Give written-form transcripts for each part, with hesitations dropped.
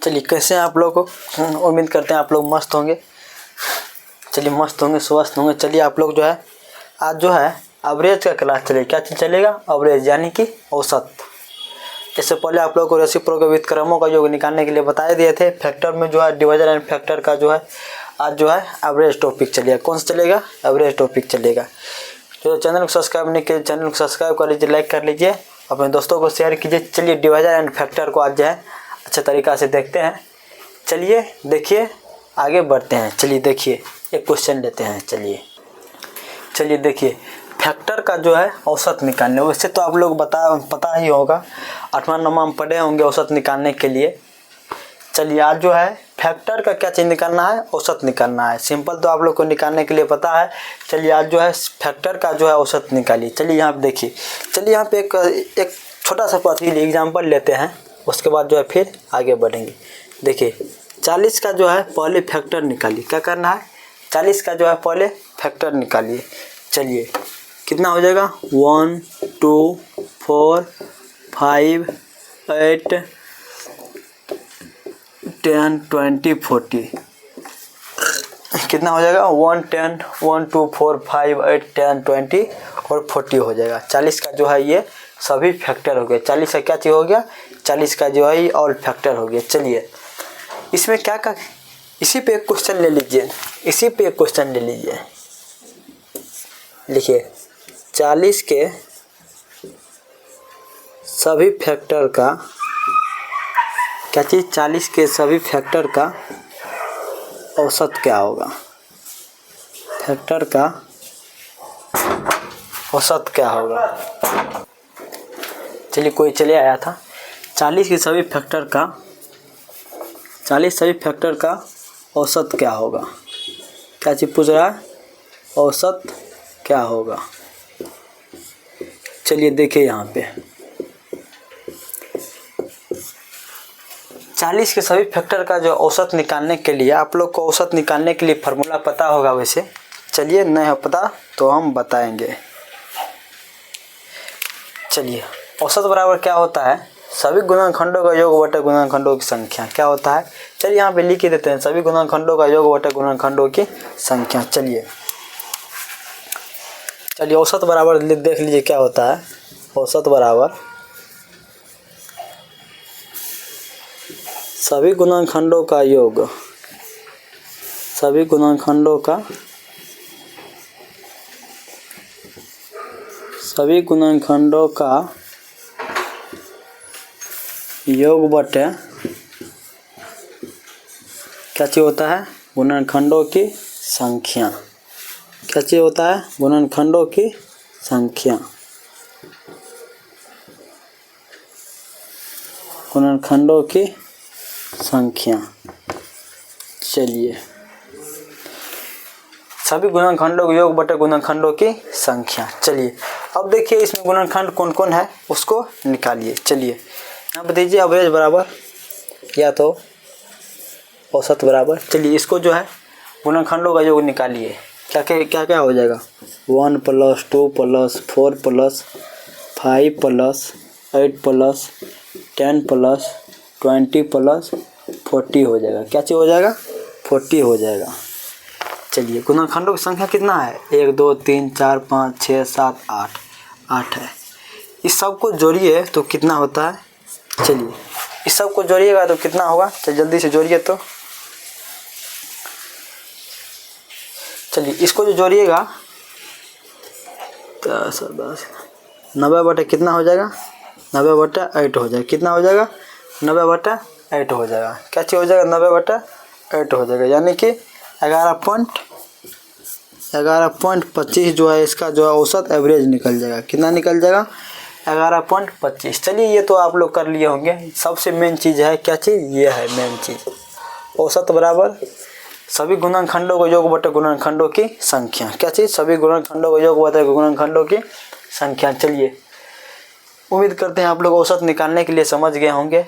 चलिए कैसे हैं आप लोग को, उम्मीद करते हैं आप लोग मस्त होंगे। चलिए मस्त होंगे, स्वस्थ होंगे। चलिए आप लोग जो है आज जो है एवरेज का क्लास चलेगा। क्या चीज़ चलेगा? एवरेज यानी कि औसत। इससे पहले आप लोग को रेसिप्रोकल व्युत्क्रमों का योग निकालने के लिए बताए दिए थे। फैक्टर में जो है डिवीजन एंड फैक्टर का जो है आज जो है एवरेज टॉपिक चलेगा। कौन सा चलेगा? एवरेज टॉपिक चलेगा। जो चैनल को सब्सक्राइब नहीं किए चैनल को सब्सक्राइब कर लीजिए, लाइक कर लीजिए, अपने दोस्तों को शेयर कीजिए। चलिए डिवीजन एंड फैक्टर को आज जो है अच्छे तरीक़ा से देखते हैं। चलिए देखिए, आगे बढ़ते हैं। चलिए देखिए, एक क्वेश्चन लेते हैं। चलिए देखिए, फैक्टर का जो है औसत निकालने, वैसे तो आप लोग पता ही होगा, 8वां 9वां में पढ़े होंगे औसत निकालने के लिए। चलिए आज जो है फैक्टर का क्या चीज़ निकालना है? औसत निकालना है। सिंपल तो आप लोग को निकालने के लिए पता है। चलिए आज जो है फैक्टर का जो है औसत निकालिए। चलिए यहाँ पे देखिए, चलिए यहाँ पे एक छोटा सा एग्जाम्पल लेते हैं, उसके बाद जो है फिर आगे बढ़ेंगे। देखिए 40 का जो है पहले फैक्टर निकालिए। क्या करना है? 40 का जो है पहले फैक्टर निकालिए। चलिए कितना हो जाएगा? 1 2 4 5 8 10 20 40। कितना हो जाएगा? 1 10 1 2 4 5 8 10 20 और 40 हो जाएगा। 40 का जो है ये सभी फैक्टर हो गए। 40 का क्या चीज़ हो गया? 40 का जो है ये ऑल फैक्टर हो गया। चलिए इसमें क्या इसी पे एक क्वेश्चन ले लीजिए। लिखिए 40 के सभी फैक्टर का क्या चीज़? 40 के सभी फैक्टर का औसत क्या होगा? फैक्टर का औसत क्या होगा? चलिए कोई चले आया था। 40 के सभी फैक्टर का औसत क्या होगा? क्या चीज़ पूछ रहा है? औसत क्या होगा? चलिए देखिए यहाँ पे 40 के सभी फैक्टर का जो औसत निकालने के लिए, आप लोग को औसत निकालने के लिए फार्मूला पता होगा वैसे। चलिए नहीं है पता तो हम बताएंगे। चलिए औसत बराबर क्या होता है? सभी गुणनखंडों का योग बटे गुणनखंडों की संख्या। क्या होता है? चलिए यहाँ पे लिख ही देते हैं, सभी गुणनखंडों का योग बटे गुणनखंडों की संख्या। चलिए औसत बराबर देख लीजिए क्या होता है। औसत बराबर सभी गुणनखंडों का योग, सभी गुणनखंडों का योग बटे क्या चीज़ होता है? गुणनखंडों की संख्या। क्या चीज़ होता है? गुणनखंडों की संख्या। गुणनखंडों की संख्या। चलिए सभी गुणनखंडों के योग बटे गुणनखंडों की संख्या। चलिए अब देखिए इसमें गुणनखंड कौन कौन है उसको निकालिए। चलिए यहाँ पर दीजिए एवरेज बराबर या तो औसत बराबर। चलिए इसको जो है गुणनखंडों का योग निकालिए। क्या हो जाएगा? 1 + 2 + 4 + 5 + 8 + 10 + 20 + 40 हो जाएगा। क्या चीज़ हो जाएगा? 40 हो जाएगा। चलिए गुणनखंडों की संख्या कितना है? 1 2 3 4 5 6 7 8 है। इस सब को जोड़िए तो कितना होता है? चलिए इस सब को जोड़िएगा तो कितना होगा? चलिए जल्दी से जोड़िए तो। चलिए इसको जो जोड़िएगा 90 बटे कितना हो जाएगा? 90 बटे 8 हो जाएगा। कितना हो जाएगा? 90 बटे 8 हो जाएगा। क्या चीज़ हो जाएगा? 90 बटे 8 हो जाएगा, यानी कि 11.25 जो है इसका जो है औसत एवरेज निकल जाएगा। कितना निकल जाएगा? 11.25। चलिए ये तो आप लोग कर लिए होंगे। सबसे मेन चीज़ है क्या चीज़? ये है मेन चीज़। औसत बराबर सभी गुणनखंडों को योग बटे गुणनखंडों की संख्या। क्या चीज़? सभी गुणनखंडों को योग बटे गुणनखंडों की संख्या। चलिए उम्मीद करते हैं आप लोग औसत निकालने के लिए समझ गए होंगे।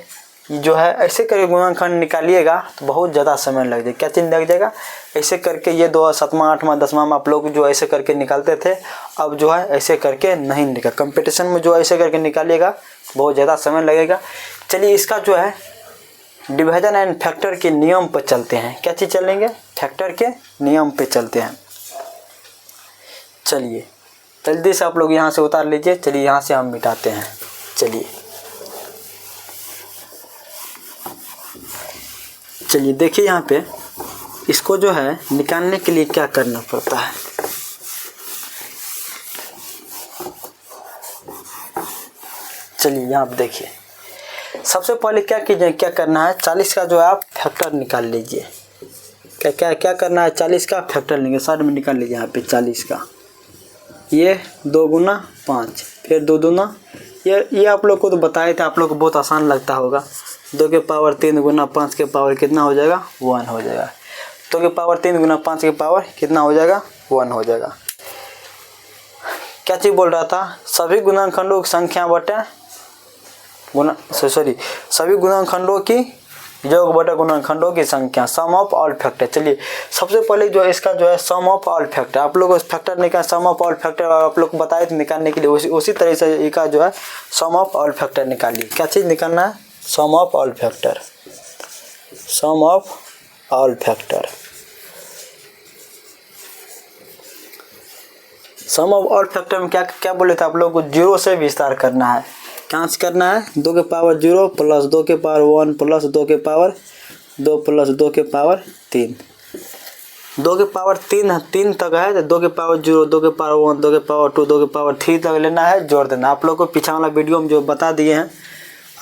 जो है ऐसे करके गुणनखंड निकालिएगा तो बहुत ज़्यादा समय लग जाएगा। क्या चीज़ लग जाएगा? ऐसे करके ये 7वां 8वां 10वां में आप लोग जो ऐसे करके निकालते थे, अब जो है ऐसे करके नहीं निकल। कंपटीशन में जो ऐसे करके निकालिएगा बहुत ज़्यादा समय लगेगा। चलिए इसका जो है डिवीजन एंड फैक्टर के नियम पर चलते हैं। क्या चीज़ चलेंगे? फैक्टर के नियम पे चलते हैं। चलिए जल्दी से आप लोग यहाँ से उतार लीजिए। चलिए यहाँ से हम मिटाते हैं। चलिए देखिए यहाँ पे इसको जो है निकालने के लिए क्या करना पड़ता है। चलिए यहाँ पे देखिए, सबसे पहले क्या कीजिए, क्या करना है, 40 का जो है आप फैक्टर निकाल लीजिए। क्या करना है, 40 का फैक्टर लेंगे, साइड में निकाल लीजिए। यहाँ पे 40 का ये 2 गुना 5 फिर 2 दूना, ये आप लोग को तो बताए थे, आप लोग को बहुत आसान लगता होगा। 2 के पावर 3 गुना 5 के पावर कितना हो जाएगा? 1 हो जाएगा। 2 के पावर 3 गुना 5 के पावर कितना हो जाएगा? 1 हो जाएगा। क्या चीज़ बोल रहा था? सभी गुणनखंडों की संख्या बटे सभी गुणनखंडों की योग बटे गुणनखंडों की संख्या, सम ऑफ ऑल फैक्टर। चलिए सबसे पहले जो इसका जो है सम ऑफ ऑल फैक्टर, आप लोग फैक्टर निकाल, सम ऑफ ऑल फैक्टर आप लोग को बताए थे निकालने के लिए, उसी तरह से इसका जो है सम ऑफ ऑल फैक्टर निकालिए। क्या चीज़ निकालना है? Sum of all factor. Sum of all factor, sum of all factor में क्या बोले थे आप लोग को? 0 से विस्तार करना है। कहाँ से करना है? 2 के पावर 0 प्लस 2 के पावर 1 प्लस 2 के पावर 2 प्लस 2 के पावर 3। 2 के पावर 3 तक है तो 2 के पावर 0, 2 के पावर 1, 2 के पावर 2, 2 के पावर 3 तक लेना है, जोड़ देना। आप लोग को पीछे वाला वीडियो में जो बता दिए हैं,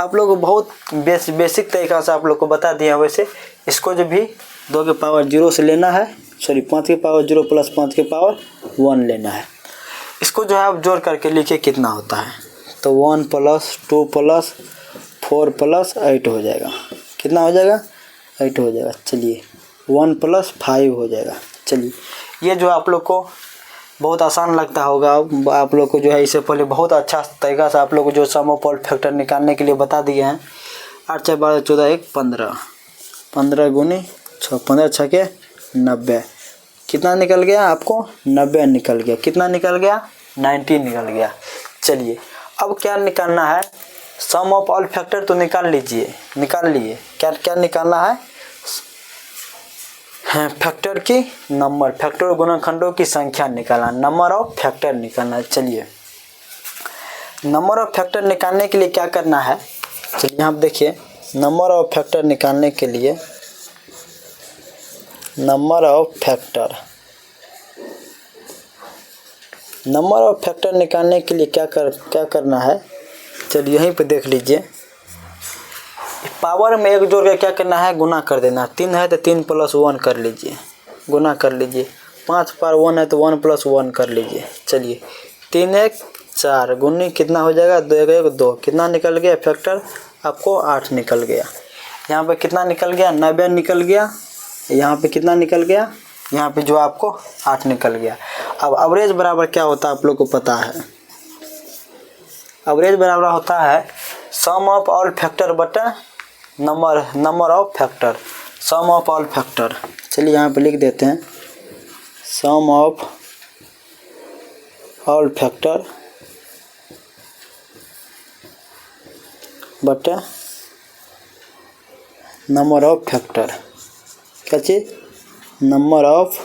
आप लोग को बहुत बेसिक तरीक़ा से आप लोग को बता दिए हैं। वैसे इसको जो भी 2 के पावर 0 से लेना है, 5 के पावर 0 प्लस 5 के पावर 1 लेना है। इसको जो है आप जोड़ करके लिखिए कितना होता है, तो 1 प्लस 2 प्लस 4 प्लस 8 हो जाएगा। कितना हो जाएगा? 8 हो जाएगा। चलिए 1 प्लस 5 हो जाएगा। चलिए ये जो आप लोग को बहुत आसान लगता होगा, आप लोग को जो है इससे पहले बहुत अच्छा तरीका से आप लोग को जो सम ऑफ ऑल फैक्टर निकालने के लिए बता दिए हैं। 8 × 12 14 1 15, 15 गुनी 6, 15 6 के 90। कितना निकल गया आपको? 90 निकल गया। कितना निकल गया? 90 निकल गया। चलिए अब क्या निकालना है? सम ऑफ ऑल फैक्टर तो निकाल लिए। क्या निकालना है? फैक्टर की नंबर, फैक्टर और गुणनखंडों की संख्या निकालना, नंबर ऑफ फैक्टर निकालना है। चलिए नंबर ऑफ फैक्टर निकालने के लिए क्या करना है? चलिए यहाँ देखिए, नंबर ऑफ फैक्टर निकालने के लिए, नंबर ऑफ फैक्टर निकालने के लिए क्या करना है? चलिए यहीं पे देख लीजिए, पावर में एक जोड़ के क्या करना है? गुना कर देना। 3 है तो 3 प्लस 1 कर लीजिए, गुना कर लीजिए। 5 पर 1 है तो 1 प्लस 1 कर लीजिए। चलिए 3 1 4 गुनी कितना हो जाएगा? 2 1 1 2। कितना निकल गया फैक्टर आपको? 8 निकल गया। यहाँ पे कितना निकल गया? 90 निकल गया। यहाँ पे कितना निकल गया? यहाँ पे जो आपको 8 निकल गया। अब एवरेज बराबर क्या होता है आप लोग को पता है? एवरेज बराबर होता है सम ऑफ ऑल फैक्टर बटा number of factor, sum of all factor. चलिए यहाँ पे लिख देते हैं, सम ऑफ ऑल फैक्टर बटा नंबर ऑफ फैक्टर। क्या चीज़? Number of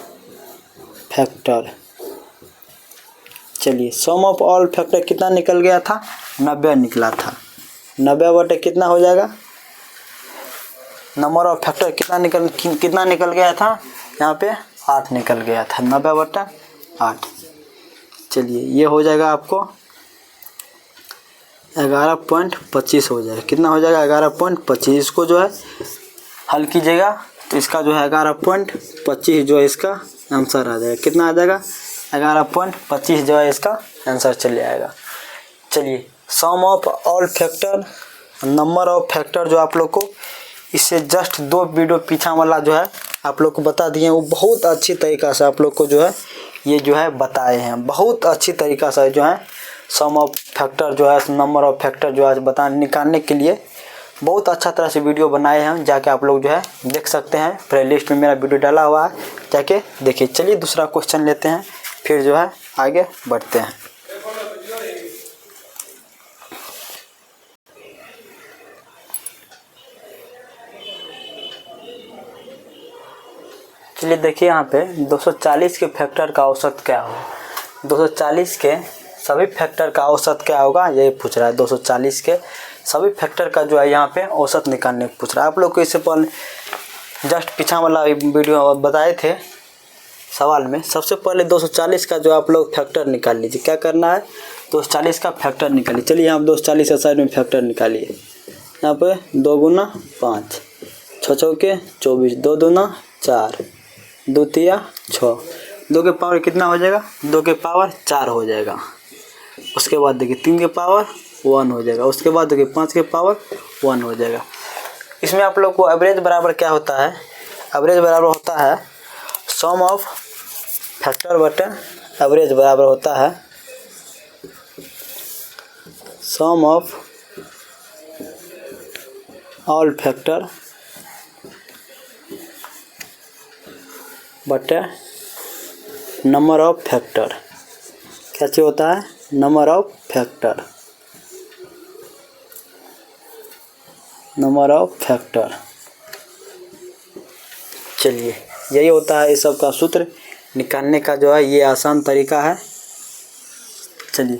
factor. चलिए सम ऑफ ऑल फैक्टर कितना निकल गया था? 90 निकला था। 90 बटे कितना हो जाएगा? नंबर ऑफ फैक्टर कितना निकल गया था? यहाँ पे 8 निकल गया था। 90 बटा 8। चलिए ये हो जाएगा आपको 11.25 हो जाएगा। कितना हो जाएगा? 11.25। इसको जो है हल कीजिएगा तो इसका जो है 11.25 जो है इसका आंसर आ जाएगा। कितना आ जाएगा? 11.25 जो है इसका आंसर चले आएगा। चलिए sum of all factor, number of factor जो आप लोग को इससे जस्ट 2 वीडियो पीछा वाला जो है आप लोग को बता दिए हैं, वो बहुत अच्छी तरीक़ा से आप लोग को जो है ये जो है बताए हैं। बहुत अच्छी तरीक़ा से जो है सम ऑफ फैक्टर जो है, नंबर ऑफ फैक्टर जो है निकालने के लिए बहुत अच्छा तरह से वीडियो बनाए हैं। जाके आप लोग जो है देख सकते हैं, प्लेलिस्ट में मेरा वीडियो डाला हुआ है, जाके देखिए। चलिए दूसरा क्वेश्चन लेते हैं, फिर जो है आगे बढ़ते हैं। चलिए देखिए यहाँ पे 240 के फैक्टर का औसत क्या होगा, 240 के सभी फैक्टर का औसत क्या होगा ये पूछ रहा है। 240 के सभी फैक्टर का जो है यहाँ पे औसत निकालने पूछ रहा है। आप लोग को इससे पहले जस्ट पीछा वाला वीडियो बताए थे सवाल में। सबसे पहले 240 का जो आप लोग फैक्टर निकाल लीजिए। क्या करना है, 240 का फैक्टर निकालिए। चलिए यहाँ 240 के साइड में फैक्टर निकालिए। यहाँ पे 2 गुना 5, 6 चौके 24, 2 दूना 4, 2 तिया 6, 2 के पावर कितना हो जाएगा, 2 के पावर 4 हो जाएगा। उसके बाद देखिए 3 के पावर 1 हो जाएगा। उसके बाद देखिए 5 के पावर 1 हो जाएगा। इसमें आप लोग को एवरेज बराबर क्या होता है, एवरेज बराबर होता है सम ऑफ फैक्टर बटे एवरेज बराबर होता है सम ऑफ ऑल फैक्टर बटे नंबर ऑफ फैक्टर। क्या चीज़ होता है, number of factor, number of factor. चलिए यही होता है इस सब का सूत्र निकालने का जो है, ये आसान तरीका है। चलिए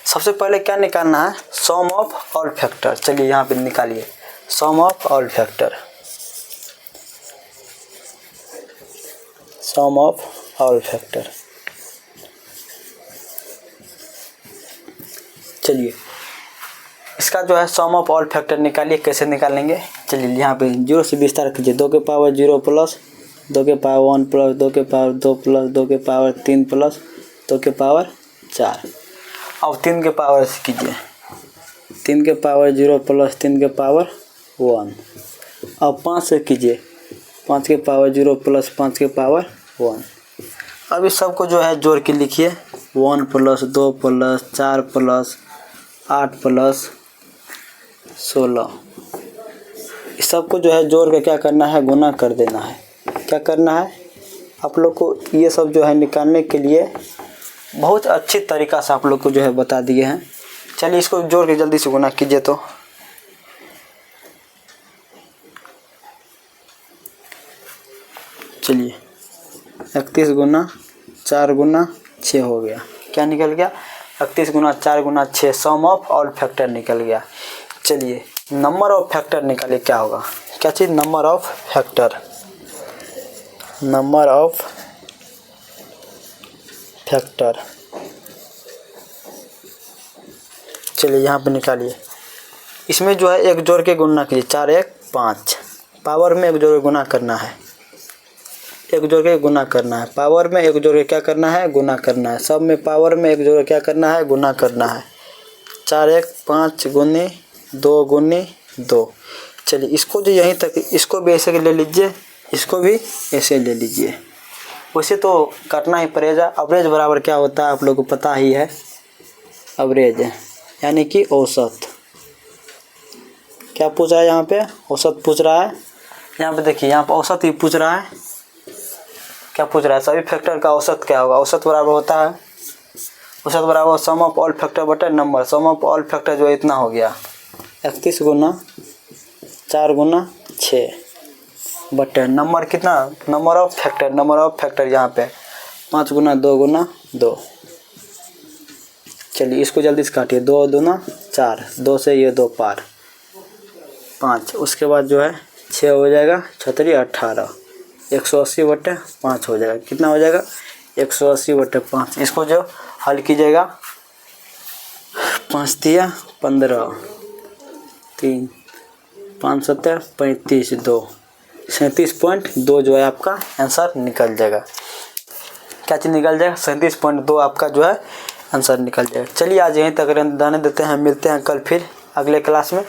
सबसे पहले क्या निकालना है, सम ऑफ ऑल फैक्टर। चलिए यहाँ पे निकालिए sum of all factor, sum of all factor. चलिए इसका जो है सम ऑफ ऑल फैक्टर निकालिए। कैसे निकालेंगे, चलिए यहाँ पे 0 से विस्तार कीजिए। 2 के पावर 0 प्लस 2 के पावर 1 प्लस 2 के पावर 2 प्लस 2 के पावर 3 प्लस 2 के पावर 4। अब 3 के पावर से कीजिए, 3 के पावर 0 प्लस 3 के पावर 1। अब 5 से कीजिए, 5 के पावर 0 प्लस 5 के पावर 1। अब इस सब को जो है जोड़ के लिखिए, 1 प्लस 2 प्लस 4 प्लस 8 प्लस 16। इस सब को जो है जोड़ के क्या करना है, गुना कर देना है। क्या करना है, आप लोग को ये सब जो है निकालने के लिए बहुत अच्छी तरीक़ा से आप लोग को जो है बता दिए हैं। चलिए इसको जोड़ के जल्दी से गुना कीजिए। तो चलिए 31 गुना 4 गुना 6 हो गया। क्या निकल गया, 31 गुना 4 गुना 6 सम ऑफ ऑल फैक्टर निकल गया। चलिए नंबर ऑफ फैक्टर निकालिए। क्या होगा, क्या चीज़, number of factor, number of factor. चलिए यहाँ पे निकालिए। इसमें जो है एक जोड़ के गुना कीजिए, 4 1 5। पावर में एक जोड़ के गुना करना है, एक जोड़ के गुना करना है। पावर में एक जोड़ के क्या करना है, गुना करना है। सब में पावर में एक जोड़ के क्या करना है, गुना करना है। 4 1 5 गुनी 2 गुनी 2। चलिए इसको जो यहीं तक, इसको भी ऐसे ले लीजिए, इसको भी ऐसे ले लीजिए। वैसे तो काटना ही पड़ेगा। एवरेज बराबर क्या होता है आप लोग को पता ही है, एवरेज यानी कि औसत। क्या पूछ रहा है यहाँ पे, औसत पूछ रहा है। यहाँ पे देखिए, यहाँ पे औसत ही पूछ रहा है। क्या पूछ रहा है, सभी फैक्टर का औसत क्या होगा। औसत बराबर होता है, औसत बराबर सम ऑफ ऑल फैक्टर बटे number. Sum of all factor जो इतना हो गया 31 गुना 4 गुना 6 बटे नंबर कितना, number of factor. Number of factor यहाँ पे 5 गुना 2 गुना 2। चलिए इसको जल्दी से काटिए, 2 दूना 4, 2 से ये 2 पार 5। उसके बाद जो है 6 हो जाएगा, 6 18, 180 बटे 5 हो जाएगा। कितना हो जाएगा, 180 बटे 5। इसको जो हल कीजिएगा, 5 तिया 15, 3 5 7 35, 2 37.2 जो है आपका आंसर निकल जाएगा। क्या चीज़ निकल जाएगा, 37.2 आपका जो है आंसर निकल जाएगा। चलिए आज यहीं तक रहने देते हैं, मिलते हैं कल फिर अगले क्लास में।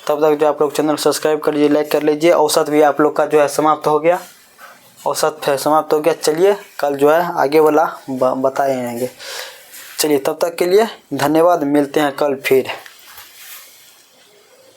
तब तक जो आप लोग चैनल सब्सक्राइब कर लीजिए, लाइक कर लीजिए। औसत भी आप लोग का जो है समाप्त हो गया, औसत समाप्त हो गया। चलिए कल जो है आगे वाला बताएंगे। चलिए तब तक के लिए धन्यवाद, मिलते हैं कल फिर।